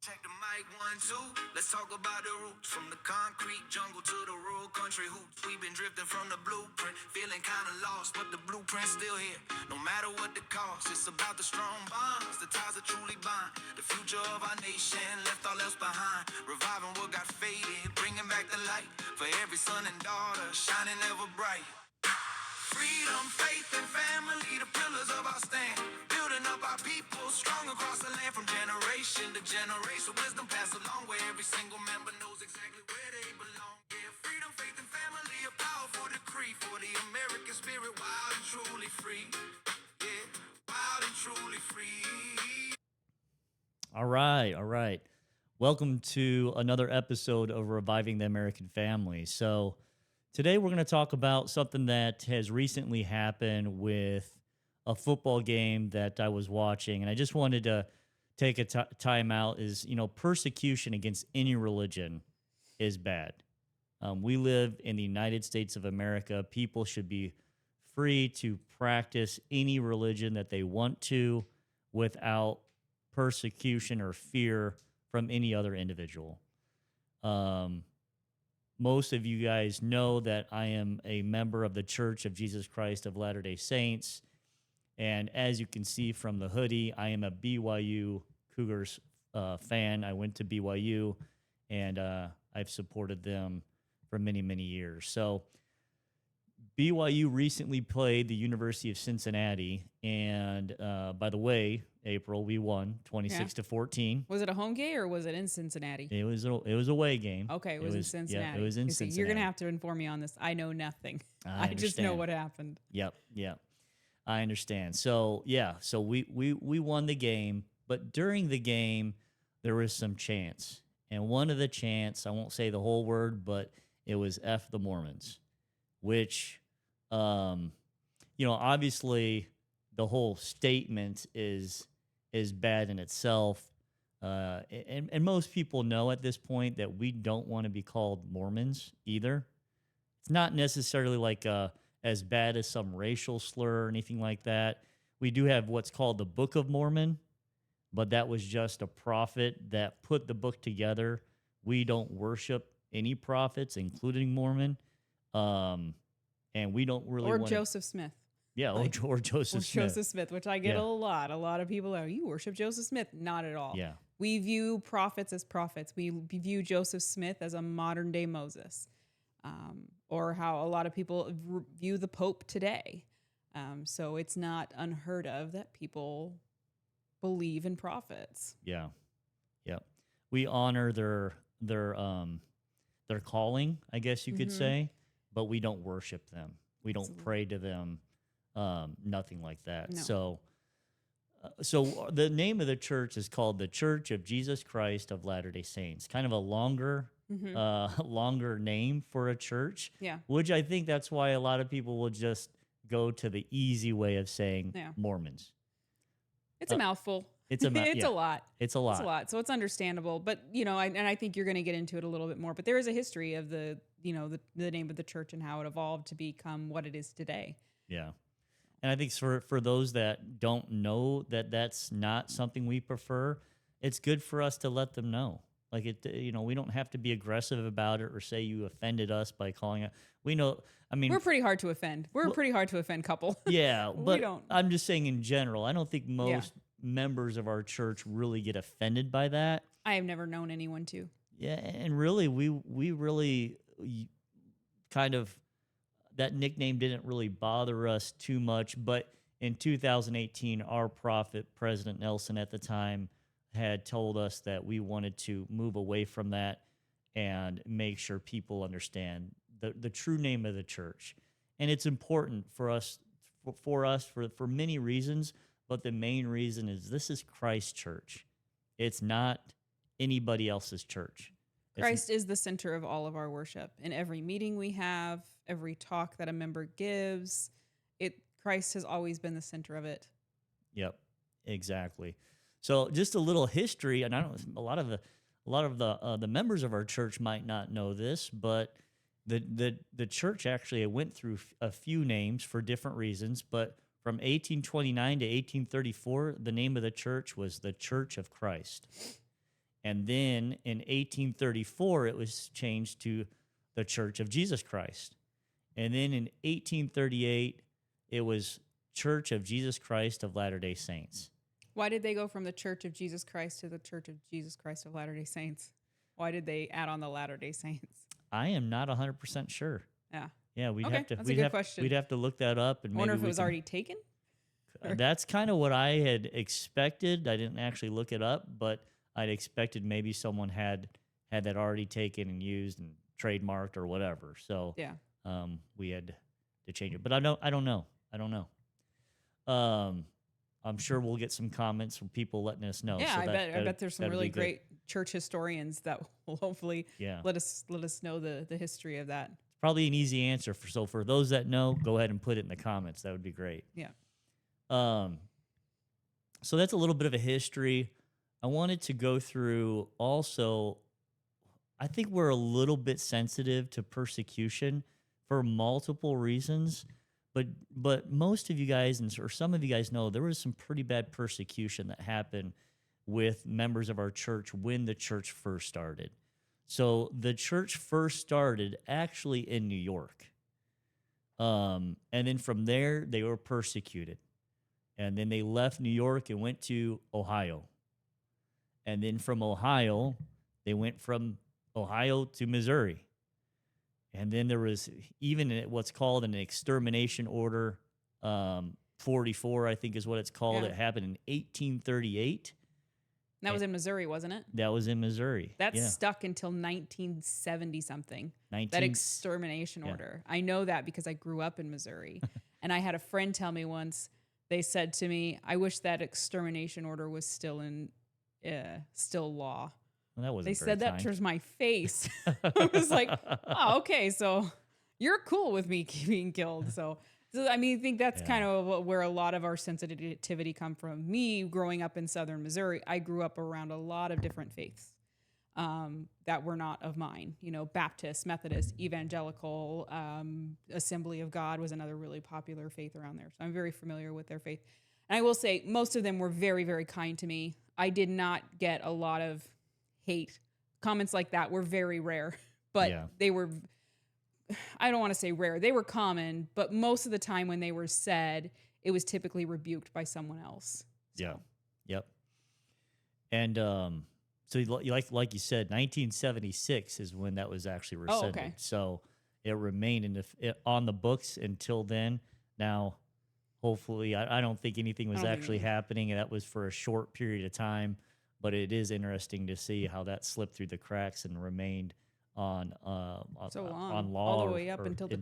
Check the mic 1, 2. Let's talk about the roots. From the concrete jungle to the rural country hoops. We've been drifting from the blueprint, feeling kind of lost, but the blueprint's still here. No matter what the cost, it's about the strong bonds, the ties that truly bind. The future of our nation left all else behind. Reviving what got faded, bringing back the light for every son and daughter, shining ever bright. Freedom, faith, and family, the pillars of our stand. Building up our people, strong across the land from generation to generation. Wisdom passed along where every single member knows exactly where they belong. Yeah, freedom, faith, and family, a powerful decree for the American spirit, wild and truly free. Yeah, wild and truly free. All right, all right. Welcome to another episode of Reviving the American Family. So today we're going to talk about something that has recently happened with a football game that I was watching, and I just wanted to take a time out. Is, persecution against any religion is bad. We live in the United States of America. People should be free to practice any religion that they want to without persecution or fear from any other individual. Most of you guys know that I am a member of the Church of Jesus Christ of Latter-day Saints. And as you can see from the hoodie, I am a BYU Cougars fan. I went to BYU, and I've supported them for many, many years. So BYU recently played the University of Cincinnati. And by the way, April, we won 26-14. Was it a home game or was it in Cincinnati? It was a away game. Okay, it was in Cincinnati. Yeah, it was in Cincinnati. You're going to have to inform me on this. I know nothing. I just know what happened. Yep. I understand. So, we won the game, but during the game, there was some chants. And one of the chants, I won't say the whole word, but it was F the Mormons, which, obviously the whole statement is bad in itself. And most people know at this point that we don't want to be called Mormons either. It's not necessarily like as bad as some racial slur or anything like that. We do have what's called the Book of Mormon, but that was just a prophet that put the book together. We don't worship any prophets, including Mormon. And we don't really want Joseph Smith. Yeah, or Joseph Smith. Joseph Smith, which I get a lot. A lot of people are, you worship Joseph Smith. Not at all. Yeah. We view prophets as prophets. We view Joseph Smith as a modern day Moses, or how a lot of people view the Pope today. So it's not unheard of that people believe in prophets. Yeah. We honor their calling, I guess you could say, but we don't worship them. We don't pray to them. Nothing like that. No. So the name of the church is called the Church of Jesus Christ of Latter-day Saints. Kind of a longer name for a church. Yeah. Which I think that's why a lot of people will just go to the easy way of saying Mormons. It's a mouthful. It's a it's a lot. It's a lot. It's a lot. So it's understandable. But, I think you're going to get into it a little bit more. But there is a history of the name of the church and how it evolved to become what it is today. Yeah. And I think for those that don't know that that's not something we prefer, it's good for us to let them know. Like we don't have to be aggressive about it or say you offended us by calling it. We know. I mean, we're pretty hard to offend. We're a pretty hard to offend couple. Yeah, but we don't. I'm just saying in general. I don't think most members of our church really get offended by that. I have never known anyone to. Yeah, and really, we really kind of. That nickname didn't really bother us too much, but in 2018, our prophet, President Nelson at the time, had told us that we wanted to move away from that and make sure people understand the true name of the church. And it's important for us for many reasons, but the main reason is this is Christ's church. It's not anybody else's church. Christ is the center of all of our worship. In every meeting we have, every talk that a member gives, Christ has always been the center of it. Yep, exactly. So just a little history, and I don't. A lot of the members of our church might not know this, but the church actually went through a few names for different reasons. But from 1829 to 1834, the name of the church was the Church of Christ. And then in 1834, it was changed to the Church of Jesus Christ. And then in 1838, it was Church of Jesus Christ of Latter-day Saints. Why did they go from the Church of Jesus Christ to the Church of Jesus Christ of Latter-day Saints? Why did they add on the Latter-day Saints? I am not 100% sure. Yeah. Yeah, we'd Okay, have to. that's a good question. We'd have to look that up, and I wonder maybe if it was already taken. That's kind of what I had expected. I didn't actually look it up, but I'd expected maybe someone had that already taken and used and trademarked or whatever. So Yeah. we had to change it, but I don't know. I'm sure we'll get some comments from people letting us know. Yeah, So I bet there's some that'd really be good. great church historians that will hopefully Yeah. let us know the history of that. Probably an easy answer. So for those that know, go ahead and put it in the comments. That would be great. Yeah. So that's a little bit of a history. I wanted to go through also, I think we're a little bit sensitive to persecution for multiple reasons, but most of you guys, or some of you guys know, there was some pretty bad persecution that happened with members of our church when the church first started. So the church first started actually in New York. And then from there, they were persecuted. And then they left New York and went to Ohio. And then from Ohio, they went from Ohio to Missouri. And then there was even what's called an extermination order, 44, I think is what it's called. Yeah. It happened in 1838. That was in Missouri, wasn't it? That was in Missouri. That Yeah. stuck until 1970 something. 19 That extermination yeah. order. I know that because I grew up in Missouri. And I had a friend tell me once, they said to me, I wish that extermination order was still law. Well, that wasn't They very said that kind. to my face. I was like, oh, okay, so you're cool with me being killed. So I mean, I think that's kind of where a lot of our sensitivity come from. Me growing up in southern Missouri, I grew up around a lot of different faiths that were not of mine. You know, Baptist, Methodist, Evangelical, Assembly of God was another really popular faith around there. So I'm very familiar with their faith. And I will say most of them were very, very kind to me. I did not get a lot of hate. Comments like that were very rare, but they were, I don't want to say rare. They were common, but most of the time when they were said, it was typically rebuked by someone else. So. Yeah. Yep. And so like you said, 1976 is when that was actually rescinded. Oh, okay. So it remained on the books until then. Now, hopefully, I don't think anything was actually happening, and that was for a short period of time. But it is interesting to see how that slipped through the cracks and remained on law, all the way up until the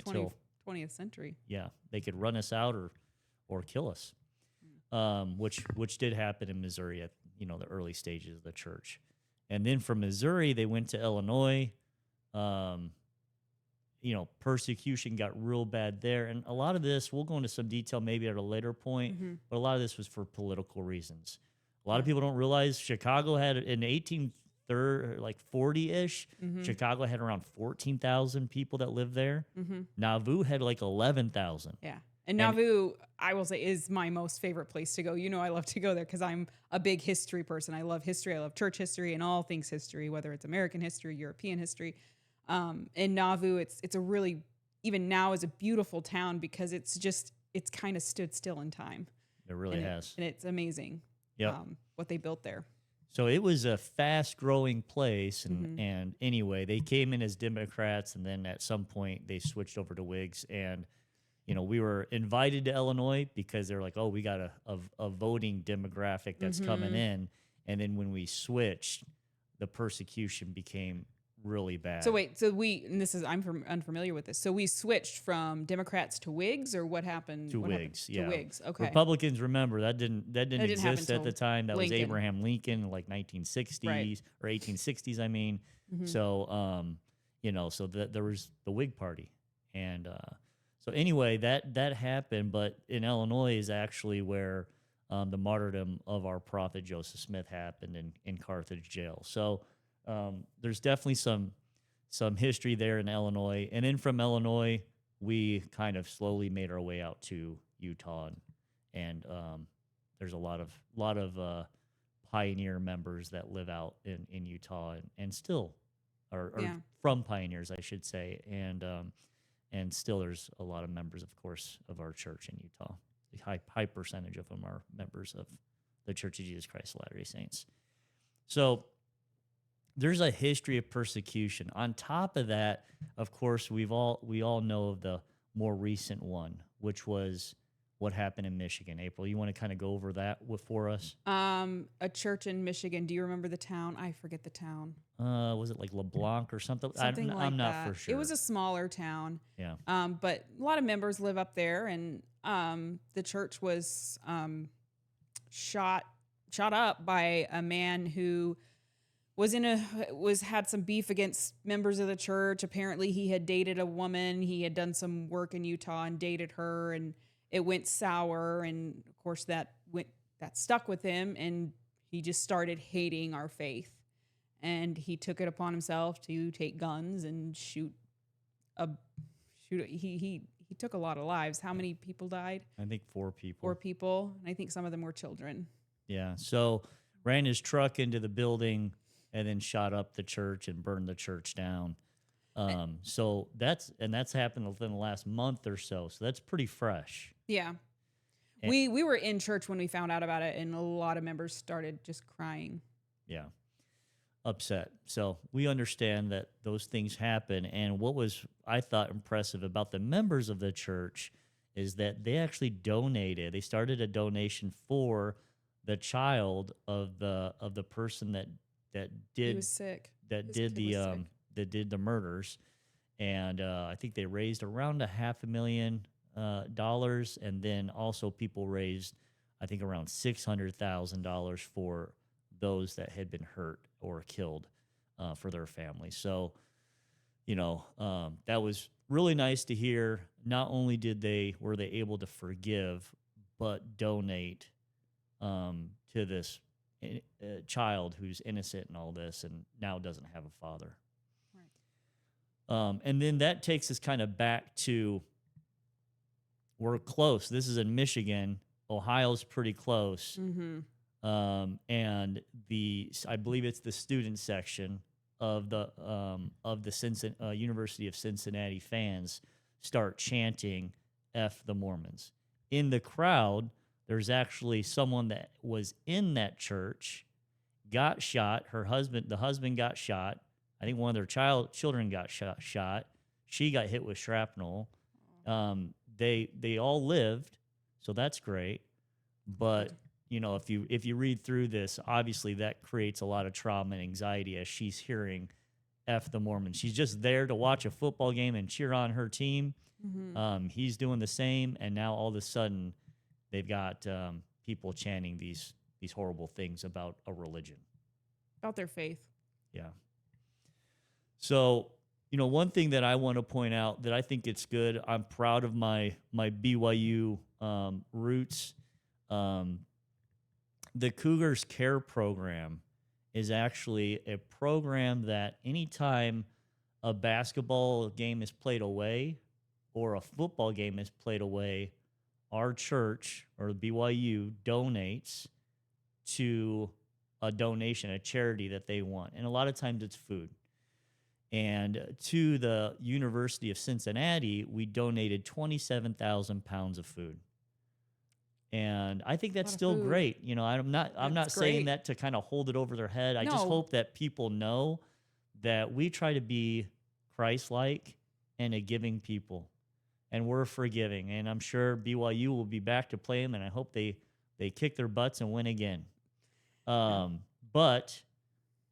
20th century. Yeah, they could run us out or kill us, which did happen in Missouri at the early stages of the church. And then from Missouri, they went to Illinois. Persecution got real bad there. And a lot of this, we'll go into some detail maybe at a later point, but a lot of this was for political reasons. A lot of people don't realize Chicago had, in 1840-ish, Chicago had around 14,000 people that lived there. Nauvoo had like 11,000. Yeah. And Nauvoo, I will say, is my most favorite place to go. I love to go there because I'm a big history person. I love history. I love church history and all things history, whether it's American history, European history. In Nauvoo, it's a really, even now, is a beautiful town because it's kind of stood still in time. It really has. And it's amazing what they built there. So it was a fast-growing place, and anyway, they came in as Democrats, and then at some point they switched over to Whigs, and we were invited to Illinois because they're like, oh, we got a voting demographic that's coming in, and then when we switched, the persecution became really bad. So wait, I'm unfamiliar with this. So we switched from Democrats to Whigs, or what happened? To Whigs, yeah. To Whigs, okay. Republicans, remember, that didn't exist happen at the time. That Lincoln. was Abraham Lincoln, like 1960s or 1860s, I mean. So, so there was the Whig Party. And so anyway, that happened, but in Illinois is actually where the martyrdom of our prophet Joseph Smith happened in Carthage jail. So there's definitely some history there in Illinois, and then from Illinois we kind of slowly made our way out to Utah, and there's a lot of pioneer members that live out in Utah and still are Yeah. from pioneers, I should say. And still there's a lot of members, of course, of our church in Utah. A high percentage of them are members of the Church of Jesus Christ of Latter-day Saints. So there's a history of persecution. On top of that, of course, we all know of the more recent one, which was what happened in Michigan. April, you want to kind of go over that for us? A church in Michigan. Do you remember the town? I forget the town. Was it like LeBlanc or something? Something like I'm not that. for sure. It was a smaller town. Yeah. But a lot of members live up there, and the church was shot up by a man who had some beef against members of the church. Apparently, he had dated a woman. He had done some work in Utah and dated her, and it went sour. And of course, that stuck with him, and he just started hating our faith. And he took it upon himself to take guns and shoot. He took a lot of lives. How many people died? I think 4 people. 4 people, and I think some of them were children. Yeah. So ran his truck into the building and then shot up the church and burned the church down. So that's happened within the last month or so. So that's pretty fresh. Yeah. And We were in church when we found out about it, and a lot of members started just crying. Yeah. Upset. So we understand that those things happen. And what was, I thought, impressive about the members of the church is that they actually donated. They started a donation for the child of the person that He did was sick. that His did kid was sick. that did the murders. And I think they raised around $500,000, and then also people raised, I think, around $600,000 for those that had been hurt or killed for their family. So, that was really nice to hear. Not only were they able to forgive, but donate to this child who's innocent in all this and now doesn't have a father. Right. And then that takes us kind of back to, we're close. This is in Michigan. Ohio's pretty close. Mm-hmm. And I believe it's the student section of the University of Cincinnati fans start chanting "F the Mormons." In the crowd, there's actually someone that was in that church, got shot. The husband got shot. I think one of their children got shot. She got hit with shrapnel. They all lived, so that's great. But if you read through this, obviously that creates a lot of trauma and anxiety as she's hearing "F the Mormons." She's just there to watch a football game and cheer on her team. Mm-hmm. He's doing the same, and now all of a sudden they've got people chanting these horrible things about a religion. About their faith. Yeah. So, one thing that I want to point out that I think it's good, I'm proud of my BYU roots. The Cougars Care Program is actually a program that anytime a basketball game is played away or a football game is played away, our church or BYU donates to a charity that they want. And a lot of times it's food. And to the University of Cincinnati, we donated 27,000 pounds of food. And I think that's still food. great. I'm not saying great. that to kind of hold it over their head. I just No. hope that people know that we try to be Christ-like and a giving people. And we're forgiving. And I'm sure BYU will be back to play them, and I hope they kick their butts and win again. But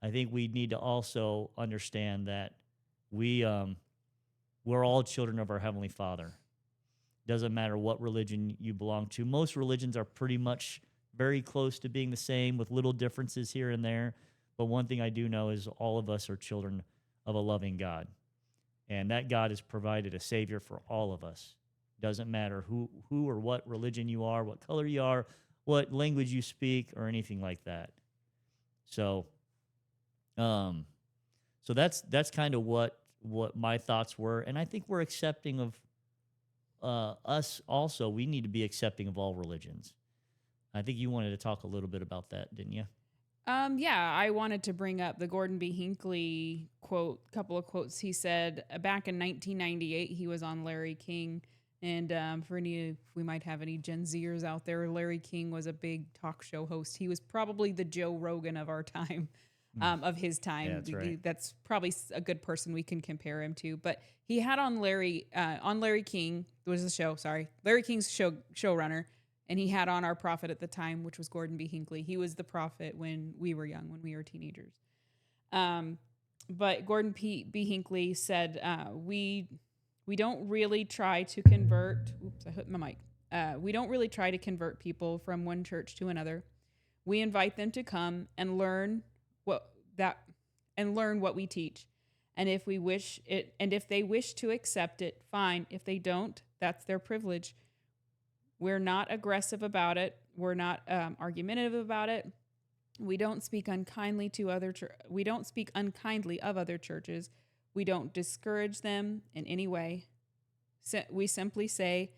I think we need to also understand that we're all children of our Heavenly Father. Doesn't matter what religion you belong to. Most religions are pretty much very close to being the same with little differences here and there. But one thing I do know is all of us are children of a loving God. And that God has provided a Savior for all of us. Doesn't matter who or what religion you are, what color you are, what language you speak, or anything like that. So that's kind of what my thoughts were. And I think we're accepting of us also. We need to be accepting of all religions. I think you wanted to talk a little bit about that, didn't you? Yeah, I wanted to bring up the Gordon B. Hinckley quote, couple of quotes. He said back in 1998, he was on Larry King. And for any, we might have any Gen Zers out there, Larry King was a big talk show host. He was probably the Joe Rogan of our time, of his time. Yeah, that's right. That's probably a good person we can compare him to. But he had on Larry King, was the show, sorry, Larry King's showrunner. And he had on our prophet at the time, which was Gordon B. Hinckley. He was the prophet when we were young, when we were teenagers. But Gordon B. Hinckley said, we don't really try to convert. Oops, I hit my mic. We don't really try to convert people from one church to another. We invite them to come and learn what we teach. And if they wish to accept it, fine. If they don't, that's their privilege. We're not aggressive about it. We're not argumentative about it. We don't speak unkindly of other churches. We don't discourage them in any way. We simply say,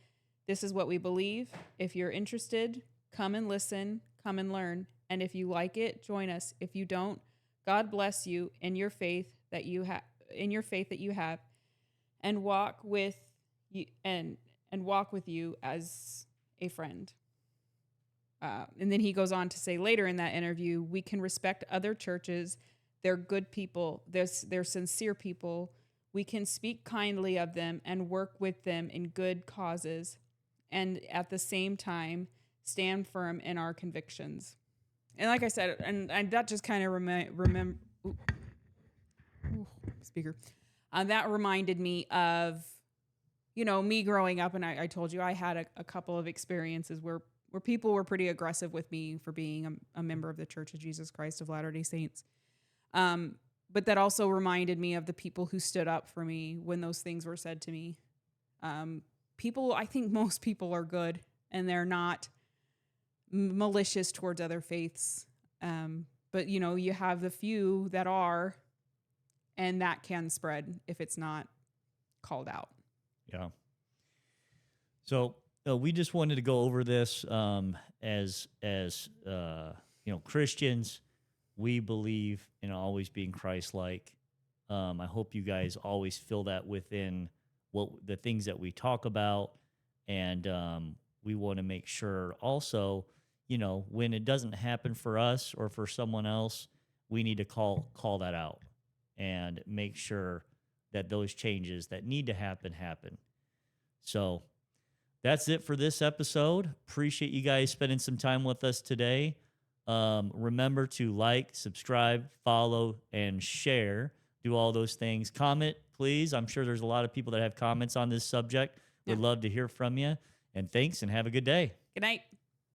this is what we believe. If you're interested, come and listen, come and learn. And if you like it, join us. If you don't, God bless you in your faith that you have, and walk with you as a friend. And then he goes on to say later in that interview, we can respect other churches. They're good people. They're sincere people. We can speak kindly of them and work with them in good causes, and at the same time stand firm in our convictions. And like I said, and that just kind of that reminded me of, me growing up. And I told you I had a couple of experiences where people were pretty aggressive with me for being a member of the Church of Jesus Christ of Latter-day Saints. But that also reminded me of the people who stood up for me when those things were said to me. I think most people are good and they're not malicious towards other faiths. But you have the few that are, and that can spread if it's not called out. Yeah. So we just wanted to go over this as Christians. We believe in always being Christ-like. I hope you guys always feel that within the things that we talk about, and we want to make sure also, when it doesn't happen for us or for someone else, we need to call that out and make sure that those changes that need to happen. So that's it for this episode. Appreciate you guys spending some time with us today. Remember to like, subscribe, follow, and share. Do all those things. Comment, please. I'm sure there's a lot of people that have comments on this subject. Would love to hear from you. And thanks, and have a good day. Good night.